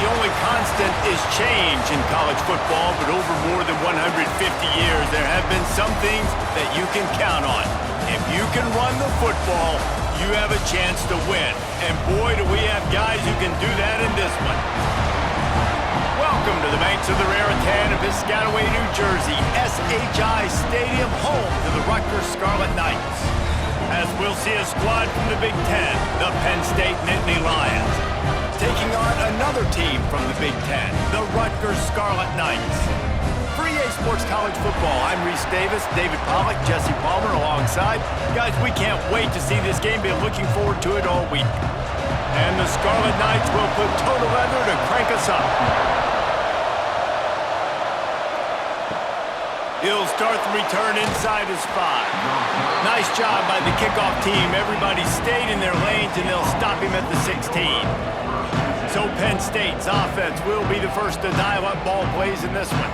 only constant is change in college football, but over more than 150 years, there have been some things that you can count on. If you can run the football, you have a chance to win. And boy, do we have guys who can do that in this one. Welcome to the banks of the Raritan of Piscataway, New Jersey, SHI Stadium, home to the Rutgers Scarlet Knights. As we'll see a squad from the Big Ten, the Penn State Nittany Lions, taking on another team from the Big Ten, the Rutgers Scarlet Knights. For EA Sports College Football, I'm Reese Davis, David Pollack, Jesse Palmer alongside. Guys, we can't wait to see this game. Been looking forward to it all week. And the Scarlet Knights will put total leather to crank us up. He'll start the return inside his 5. Nice job by the kickoff team. Everybody stayed in their lanes, and they'll stop him at the 16. So Penn State's offense will be the first to dial up ball plays in this one.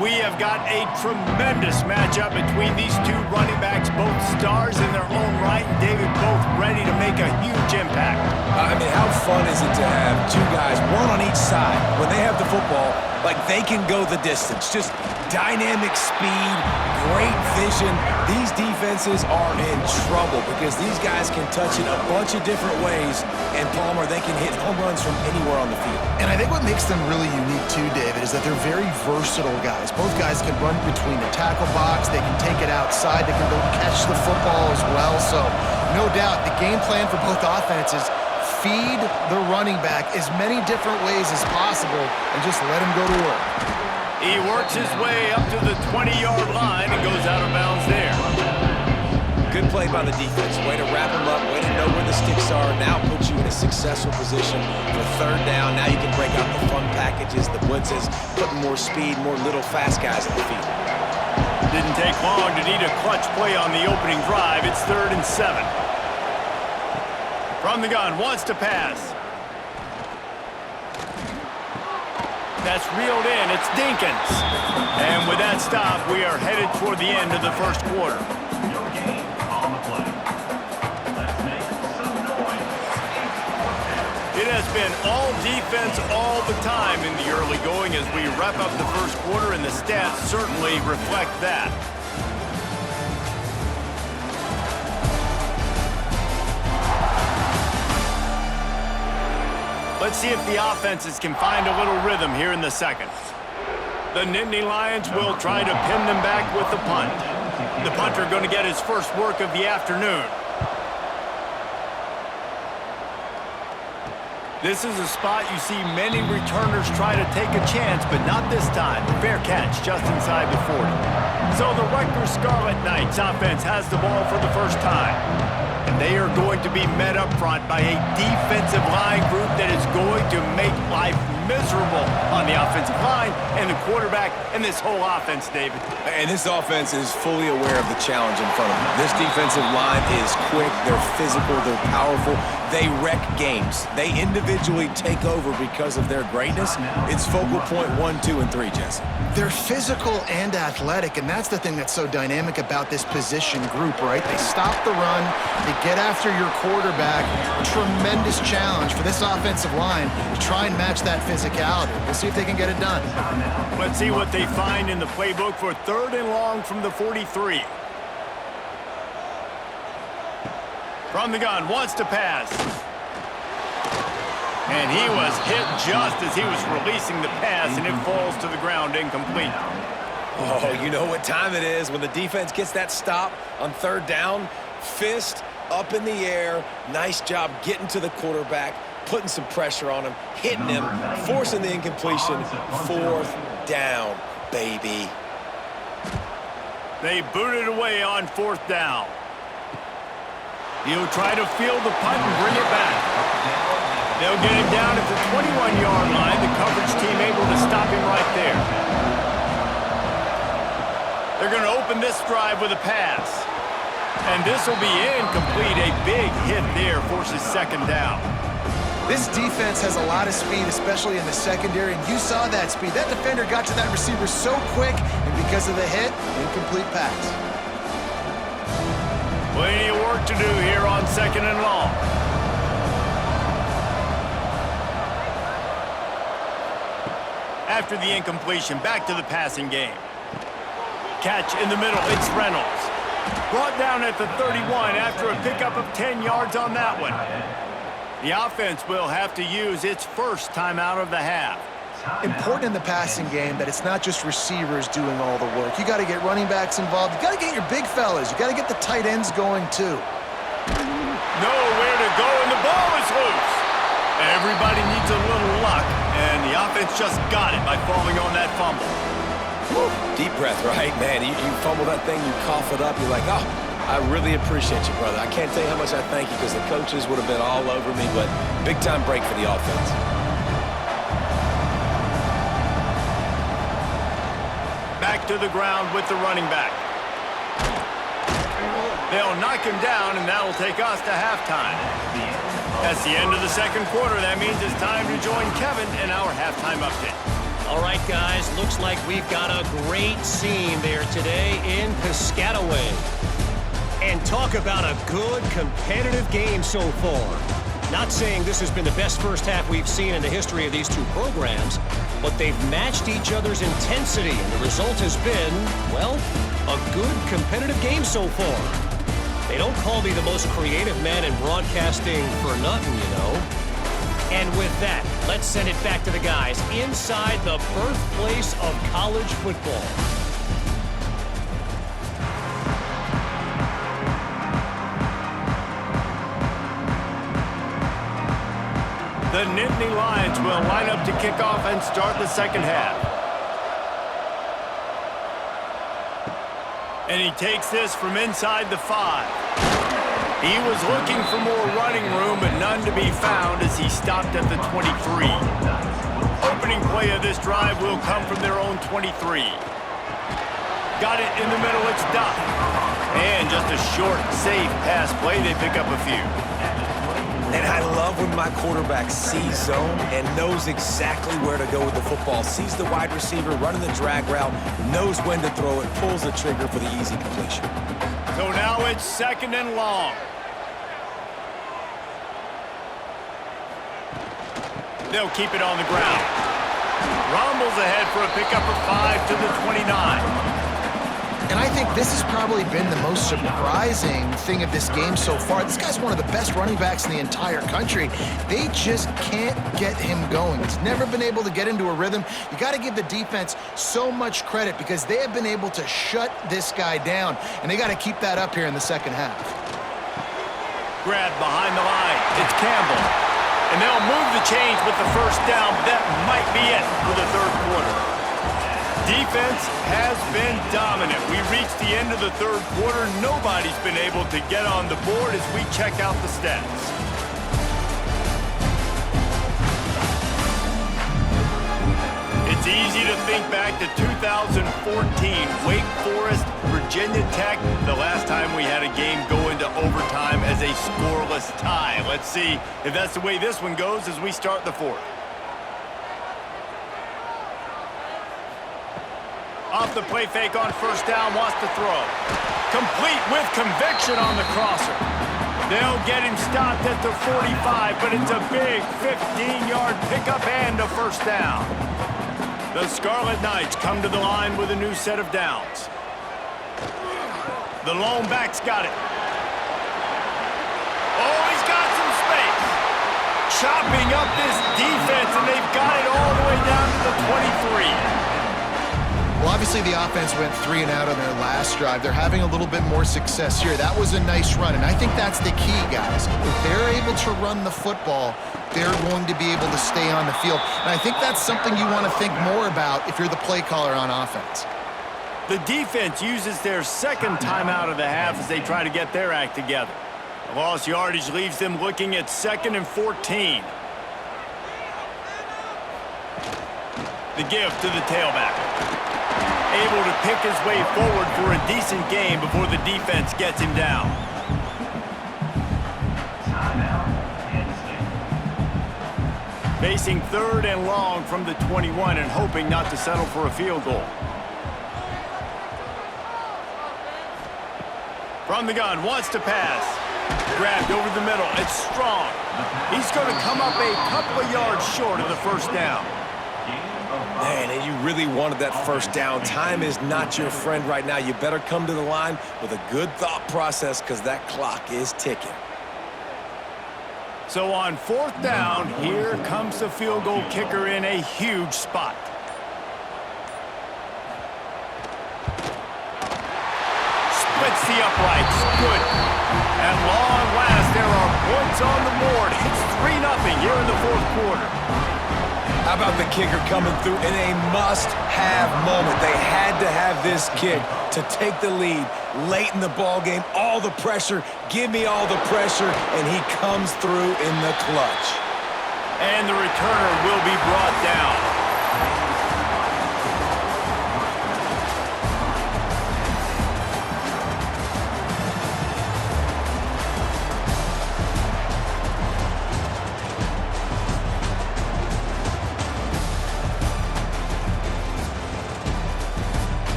We have got a tremendous matchup between these two running backs, both stars in their own right, and David, both ready to make a huge impact. I mean, how fun is it to have two guys, one on each side, when they have the football, like they can go the distance. Just dynamic speed, great vision. These defenses are in trouble because these guys can touch it a bunch of different ways, and Palmer, they can hit home runs from anywhere on the field. And I think what makes them really unique too, David, is that they're very versatile guys. Both guys can run between the tackle box, they can take it outside, they can go catch the football as well. So no doubt the game plan for both offenses, feed the running back as many different ways as possible and just let him go to work. He works his way up to the 20-yard line and goes out of bounds there. Good play by the defense. Way to wrap him up, way to know where the sticks are. Now puts you in a successful position for third down. Now you can break out the fun packages, the blitzes, putting more speed, more little fast guys on the field. Didn't take long to need a clutch play on the opening drive. It's 3rd and 7. From the gun, wants to pass. That's reeled in. It's Dinkins. And with that stop, we are headed toward the end of the first quarter. It has been all defense all the time in the early going as we wrap up the first quarter, and the stats certainly reflect that. Let's see if the offenses can find a little rhythm here in the second. The Nittany Lions will try to pin them back with the punt. The punter going to get his first work of the afternoon. This is a spot you see many returners try to take a chance, but not this time. Fair catch just inside the 40. So the Rutgers Scarlet Knights offense has the ball for the first time. And they are going to be met up front by a defensive line group that is going to make life miserable on the offensive line and the quarterback and this whole offense, David. And this offense is fully aware of the challenge in front of them. This defensive line is quick, they're physical, they're powerful. They wreck games. They individually take over because of their greatness. It's focal point 1, 2, and 3, Jesse. They're physical and athletic, and that's the thing that's so dynamic about this position group, right? They stop the run, they get after your quarterback. Tremendous challenge for this offensive line to try and match that physicality. We'll see if they can get it done. Let's see what they find in the playbook for 3rd and long from the 43. From the gun, wants to pass. And he was hit just as he was releasing the pass, and it falls to the ground incomplete. Oh, you know what time it is when the defense gets that stop on 3rd down. Fist up in the air. Nice job getting to the quarterback, putting some pressure on him, hitting him, forcing the incompletion. 4th down, baby. They booted away on 4th down. He'll try to field the punt and bring it back. They'll get him down at the 21-yard line. The coverage team able to stop him right there. They're going to open this drive with a pass. And this will be incomplete. A big hit there forces 2nd down. This defense has a lot of speed, especially in the secondary, and you saw that speed. That defender got to that receiver so quick, and because of the hit, incomplete pass. Plenty of work to do here on 2nd and long. After the incompletion, back to the passing game. Catch in the middle, it's Reynolds. Brought down at the 31 after a pickup of 10 yards on that one. The offense will have to use its first timeout of the half. Important in the passing game that it's not just receivers doing all the work. You got to get running backs involved. You got to get your big fellas. You got to get the tight ends going too. Nowhere to go, and the ball is loose. Everybody needs a little luck, and the offense just got it by falling on that fumble. Whew. Deep breath, right? Man, you fumble that thing, you cough it up, you're like, oh, I really appreciate you, brother. I can't tell you how much I thank you because the coaches would have been all over me, but big-time break for the offense. Back to the ground with the running back. They'll knock him down, and that'll take us to halftime. That's the end of the second quarter. That means it's time to join Kevin in our halftime update. All right, guys, looks like we've got a great scene there today in Piscataway. And talk about a good competitive game so far. Not saying this has been the best first half we've seen in the history of these two programs, but they've matched each other's intensity, and the result has been, well, a good competitive game so far. They don't call me the most creative man in broadcasting for nothing, you know. And with that, let's send it back to the guys inside the birthplace of college football. The Nittany Lions will line up to kick off and start the second half. And he takes this from inside the 5. He was looking for more running room, but none to be found as he stopped at the 23. Opening play of this drive will come from their own 23. Got it in the middle, it's Duff. And just a short, safe pass play, they pick up a few. And I love when my quarterback sees zone and knows exactly where to go with the football. Sees the wide receiver running the drag route, knows when to throw it, pulls the trigger for the easy completion. So now it's second and long. They'll keep it on the ground. Rumbles ahead for a pickup of 5 to the 29. And I think this has probably been the most surprising thing of this game so far. This guy's one of the best running backs in the entire country. They just can't get him going. He's never been able to get into a rhythm. You got to give the defense so much credit because they have been able to shut this guy down, and they got to keep that up here in the second half. Grab behind the line. It's Campbell. And they'll move the chains with the first down, but that might be it for the third quarter. Defense has been dominant. We reached the end of the third quarter. Nobody's been able to get on the board as we check out the stats. It's easy to think back to 2014, Wake Forest, Virginia Tech, the last time we had a game go into overtime as a scoreless tie. Let's see if that's the way this one goes as we start the fourth. Off the play fake on first down, wants to throw. Complete with conviction on the crosser. They'll get him stopped at the 45, but it's a big 15-yard pickup and a first down. The Scarlet Knights come to the line with a new set of downs. The lone back's got it. Oh, he's got some space. Chopping up this defense, and they've got it all the way down to the 23. Well, obviously the offense went 3 and out on their last drive. They're having a little bit more success here. That was a nice run, and I think that's the key, guys. If they're able to run the football, they're going to be able to stay on the field. And I think that's something you want to think more about if you're the play caller on offense. The defense uses their second timeout of the half as they try to get their act together. The lost yardage leaves them looking at 2nd and 14. The give to the tailback. Able to pick his way forward for a decent game before the defense gets him down. Facing 3rd and long from the 21 and hoping not to settle for a field goal. From the gun, wants to pass. Grabbed over the middle, it's Strong. He's going to come up a couple of yards short of the first down. Man, and you really wanted that first down. Time is not your friend right now. You better come to the line with a good thought process because that clock is ticking. So on 4th down, here comes the field goal kicker in a huge spot. Splits the uprights. Good. At long last, there are points on the board. It's 3-0 here in the 4th quarter. How about the kicker coming through in a must-have moment? They had to have this kick to take the lead late in the ball game. All the pressure, give me all the pressure, and he comes through in the clutch. And the returner will be brought down.